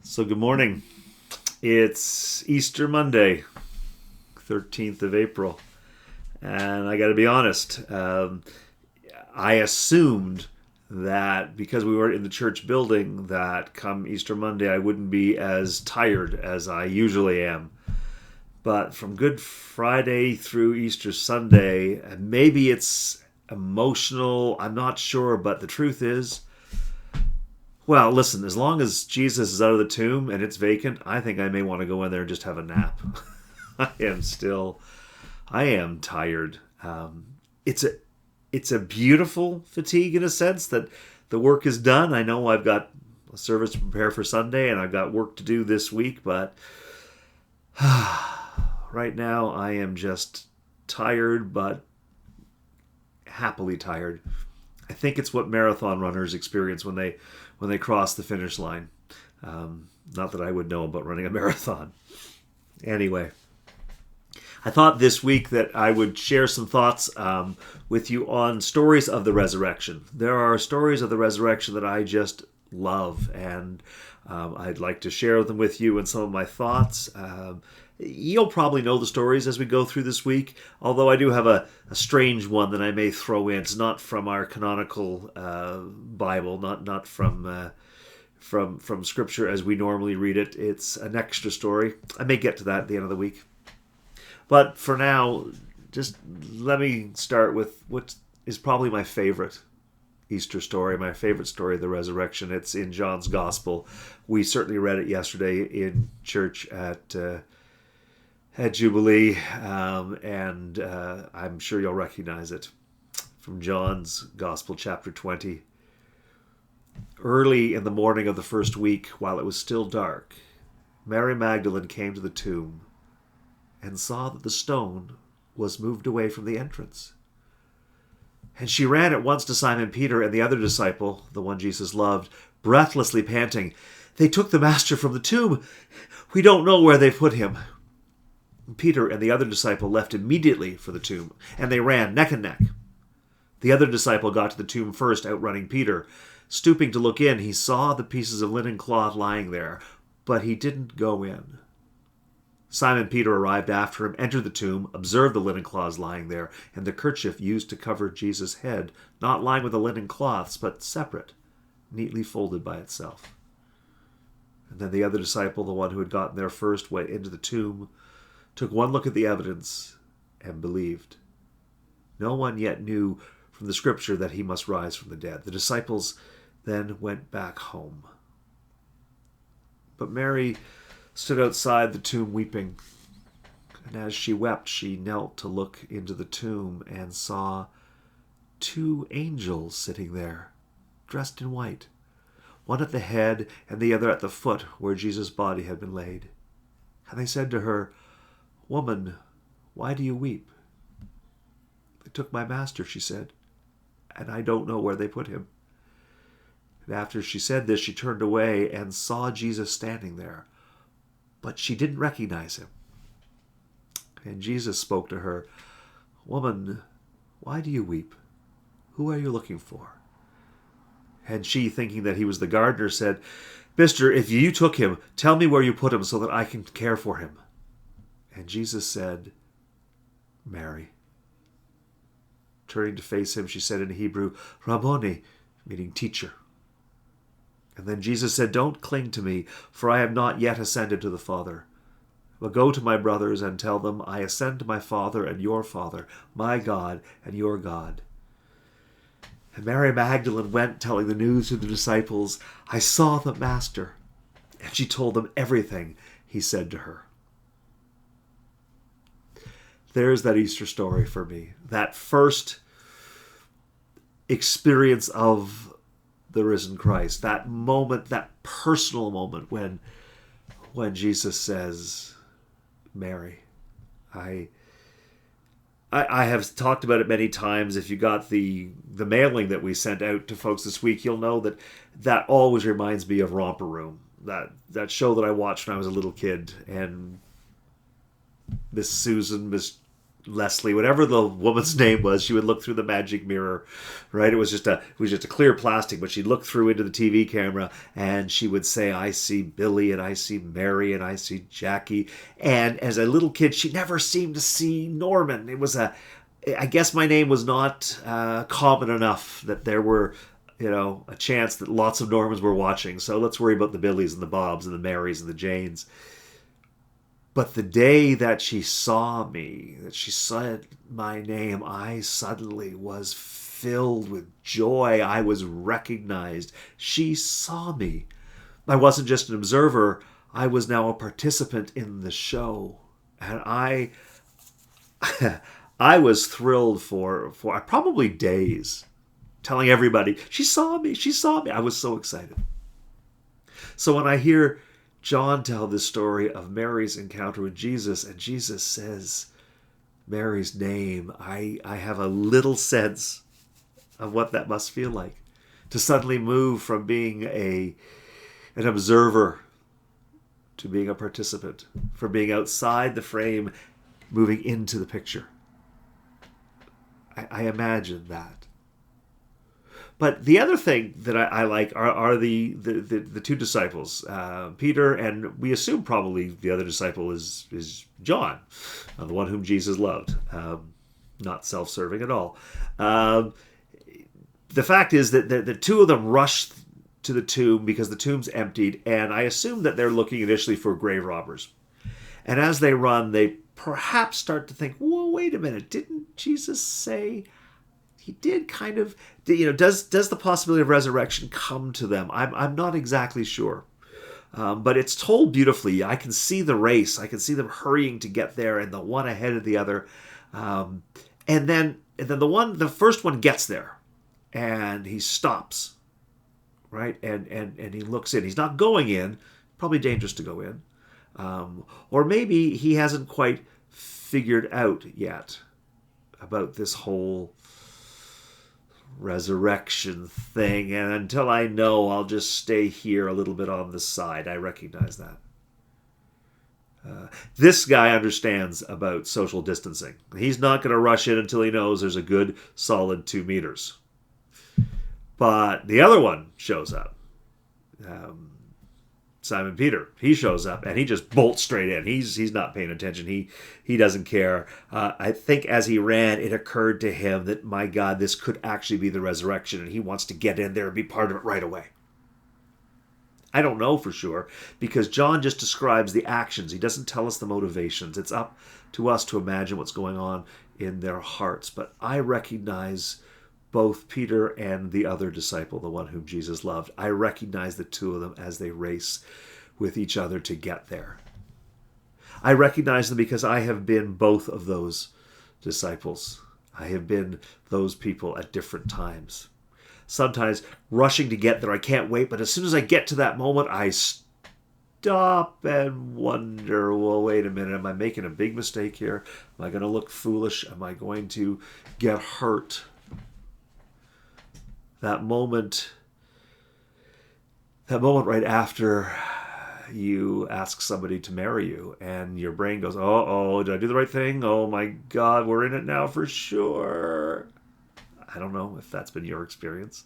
So good morning. It's Easter Monday, 13th of April. And I got to be honest, I assumed that because we weren't in the church building that come Easter Monday I wouldn't be as tired as I usually am. But from Good Friday through Easter Sunday, maybe it's emotional, I'm not sure, but the truth is, well, listen, as long as Jesus is out of the tomb and it's vacant, I think I may want to go in there and just have a nap. I am tired. It's a beautiful fatigue in a sense that the work is done. I know I've got a service to prepare for Sunday and I've got work to do this week, but right now I am just tired, but happily tired. I think it's what marathon runners experience when they cross the finish line. Not that I would know about running a marathon. Anyway, I thought this week that I would share some thoughts with you on stories of the resurrection. There are stories of the resurrection that I just love, and I'd like to share them with you and some of my thoughts. You'll probably know the stories as we go through this week, although I do have a strange one that I may throw in. It's not from our canonical Bible, not from Scripture as we normally read it. It's an extra story. I may get to that at the end of the week. But for now, just let me start with what is probably my favorite Easter story, my favorite story of the resurrection. It's in John's Gospel. We certainly read it yesterday in church at Jubilee, and I'm sure you'll recognize it from John's Gospel, chapter 20. Early in the morning of the first week, while it was still dark, Mary Magdalene came to the tomb and saw that the stone was moved away from the entrance. And she ran at once to Simon Peter and the other disciple, the one Jesus loved, breathlessly panting, "They took the Master from the tomb. We don't know where they put him." Peter and the other disciple left immediately for the tomb, and they ran neck and neck. The other disciple got to the tomb first, outrunning Peter. Stooping to look in, he saw the pieces of linen cloth lying there, but he didn't go in. Simon Peter arrived after him, entered the tomb, observed the linen cloths lying there, and the kerchief used to cover Jesus' head, not lying with the linen cloths, but separate, neatly folded by itself. And then the other disciple, the one who had gotten there first, went into the tomb, took one look at the evidence, and believed. No one yet knew from the Scripture that he must rise from the dead. The disciples then went back home. But Mary stood outside the tomb weeping, and as she wept, she knelt to look into the tomb and saw two angels sitting there, dressed in white, one at the head and the other at the foot where Jesus' body had been laid. And they said to her, "Woman, why do you weep?" "They took my master," she said, "and I don't know where they put him." And after she said this, she turned away and saw Jesus standing there, but she didn't recognize him. And Jesus spoke to her, "Woman, why do you weep? Who are you looking for?" And she, thinking that he was the gardener, said, "Mister, if you took him, tell me where you put him so that I can care for him." And Jesus said, "Mary." Turning to face him, she said in Hebrew, "Rabboni," meaning teacher. And then Jesus said, "Don't cling to me, for I have not yet ascended to the Father. But go to my brothers and tell them, I ascend to my Father and your Father, my God and your God." And Mary Magdalene went telling the news to the disciples, "I saw the Master." And she told them everything he said to her. There's that Easter story for me. That first experience of the risen Christ. That moment, that personal moment when Jesus says, "Mary." I have talked about it many times. If you got the mailing that we sent out to folks this week, you'll know that always reminds me of Romper Room. That show that I watched when I was a little kid. And Miss Susan, Miss Leslie, whatever the woman's name was, she would look through the magic mirror, right? It was just a clear plastic, but she'd look through into the TV camera and she would say, "I see Billy and I see Mary and I see Jackie." And as a little kid, she never seemed to see Norman. I guess my name was not common enough that there were, a chance that lots of Normans were watching. So let's worry about the Billies and the Bobs and the Marys and the Janes. But the day that she saw me, that she said my name, I suddenly was filled with joy. I was recognized. She saw me. I wasn't just an observer. I was now a participant in the show. And I was thrilled for probably days, telling everybody, she saw me, she saw me. I was so excited. So when I hear John tell this story of Mary's encounter with Jesus, and Jesus says Mary's name, I have a little sense of what that must feel like, to suddenly move from being an observer to being a participant, from being outside the frame, moving into the picture. I imagine that. But the other thing that I like are the two disciples, Peter, and we assume probably the other disciple is John, the one whom Jesus loved. Not self-serving at all. The fact is that the two of them rushed to the tomb because the tomb's emptied, and I assume that they're looking initially for grave robbers. And as they run, they perhaps start to think, whoa, wait a minute, didn't Jesus say... He did kind of, does the possibility of resurrection come to them? I'm not exactly sure. But it's told beautifully. I can see the race. I can see them hurrying to get there, and the one ahead of the other. And then the first one gets there, and he stops, right? And he looks in. He's not going in. Probably dangerous to go in. Or maybe he hasn't quite figured out yet about this whole resurrection thing, and until I know, I'll just stay here a little bit on the side. I recognize that. This guy understands about social distancing. He's not going to rush in until he knows there's a good solid 2 meters. But the other one shows up. Simon Peter, he shows up and he just bolts straight in. He's not paying attention. He doesn't care. I think as he ran, it occurred to him that, my God, this could actually be the resurrection, and he wants to get in there and be part of it right away. I don't know for sure, because John just describes the actions. He doesn't tell us the motivations. It's up to us to imagine what's going on in their hearts. But I recognize both Peter and the other disciple, the one whom Jesus loved. I recognize the two of them as they race with each other to get there. I recognize them because I have been both of those disciples. I have been those people at different times. Sometimes rushing to get there, I can't wait, but as soon as I get to that moment, I stop and wonder, well, wait a minute, am I making a big mistake here? Am I going to look foolish? Am I going to get hurt? That moment right after you ask somebody to marry you and your brain goes, oh, did I do the right thing? Oh my God, we're in it now for sure. I don't know if that's been your experience.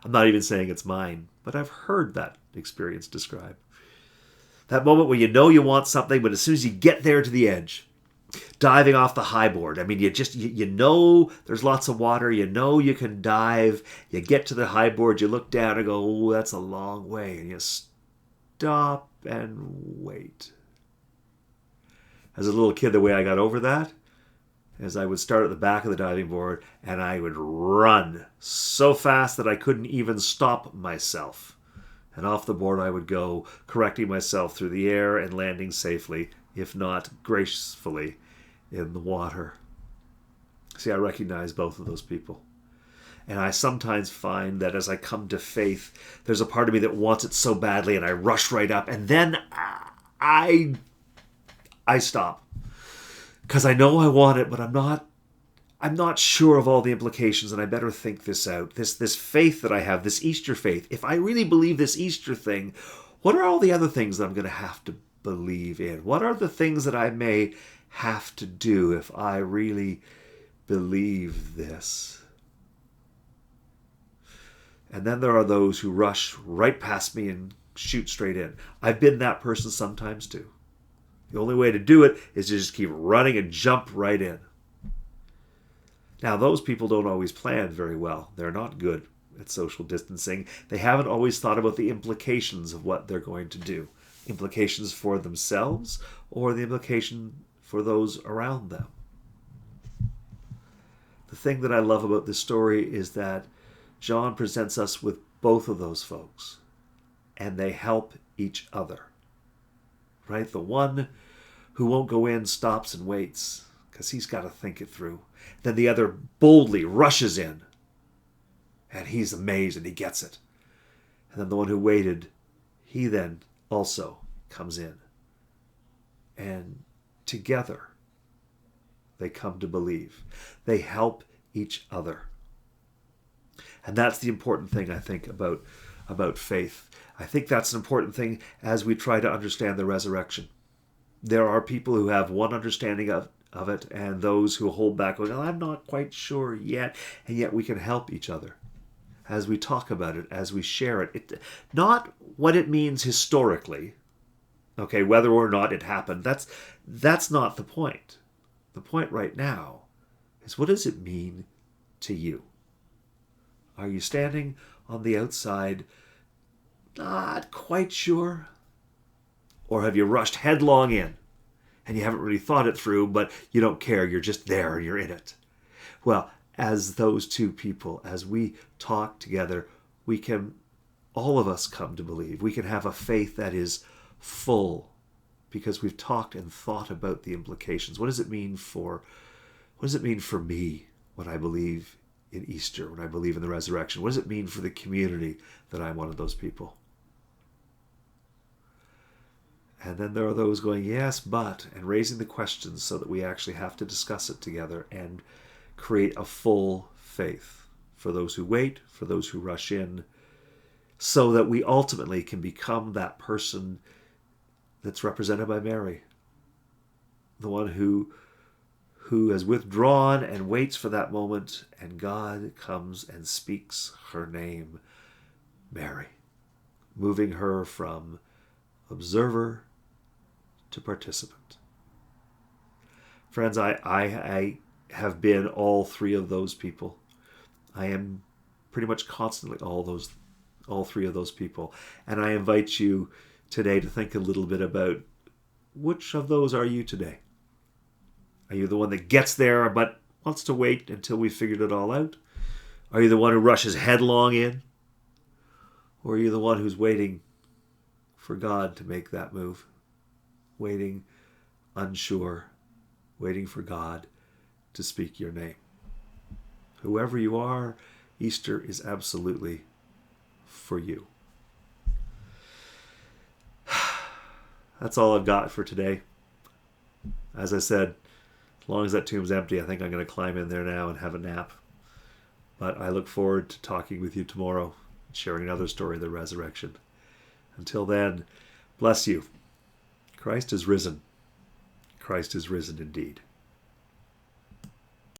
I'm not even saying it's mine, but I've heard that experience described. That moment where you know you want something, but as soon as you get there to the edge, diving off the high board. I mean, you know there's lots of water. You know you can dive. You get to the high board. You look down and go, oh, that's a long way. And you stop and wait. As a little kid, the way I got over that is I would start at the back of the diving board and I would run so fast that I couldn't even stop myself. And off the board I would go, correcting myself through the air and landing safely, if not gracefully, in the water. See, I recognize both of those people. And I sometimes find that as I come to faith, there's a part of me that wants it so badly, and I rush right up, and then I stop. Because I know I want it, but I'm not sure of all the implications, and I better think this out. This faith that I have, this Easter faith, if I really believe this Easter thing, what are all the other things that I'm going to have to believe in? What are the things that I may have to do if I really believe this? And then there are those who rush right past me and shoot straight in. I've been that person sometimes too. The only way to do it is to just keep running and jump right in. Now, those people don't always plan very well. They're not good at social distancing. They haven't always thought about the implications of what they're going to do. Implications for themselves or the implication for those around them. The thing that I love about this story is that John presents us with both of those folks, and they help each other. Right? The one who won't go in stops and waits because he's got to think it through. Then the other boldly rushes in, and he's amazed and he gets it. And then the one who waited, he then also comes in. And together, they come to believe. They help each other. And that's the important thing, I think, about faith. I think that's an important thing as we try to understand the resurrection. There are people who have one understanding of it, and those who hold back, going, I'm not quite sure yet, and yet we can help each other as we talk about it, as we share it. Not what it means historically, okay, whether or not it happened. That's not the point. The point right now is, what does it mean to you? Are you standing on the outside, not quite sure? Or have you rushed headlong in and you haven't really thought it through, but you don't care, you're just there and you're in it? Well, as those two people, as we talk together, we can, all of us, come to believe. We can have a faith that is full because we've talked and thought about the implications. What does it mean for me when I believe in Easter, when I believe in the resurrection? What does it mean for the community that I'm one of those people? And then there are those going, yes, but, and raising the questions so that we actually have to discuss it together and create a full faith for those who wait, for those who rush in, so that we ultimately can become that person that's represented by Mary, the one who has withdrawn and waits for that moment, and God comes and speaks her name, Mary, moving her from observer to participant. Friends, I have been all three of those people. I am pretty much constantly all three of those people. And I invite you today to think a little bit about, which of those are you today? Are you the one that gets there but wants to wait until we figured it all out? Are you the one who rushes headlong in? Or are you the one who's waiting for God to make that move? Waiting, unsure, waiting for God to speak your name. Whoever you are, Easter is absolutely for you. That's all I've got for today. As I said, as long as that tomb's empty, I think I'm going to climb in there now and have a nap. But I look forward to talking with you tomorrow, sharing another story of the resurrection. Until then, bless you. Christ is risen. Christ is risen indeed.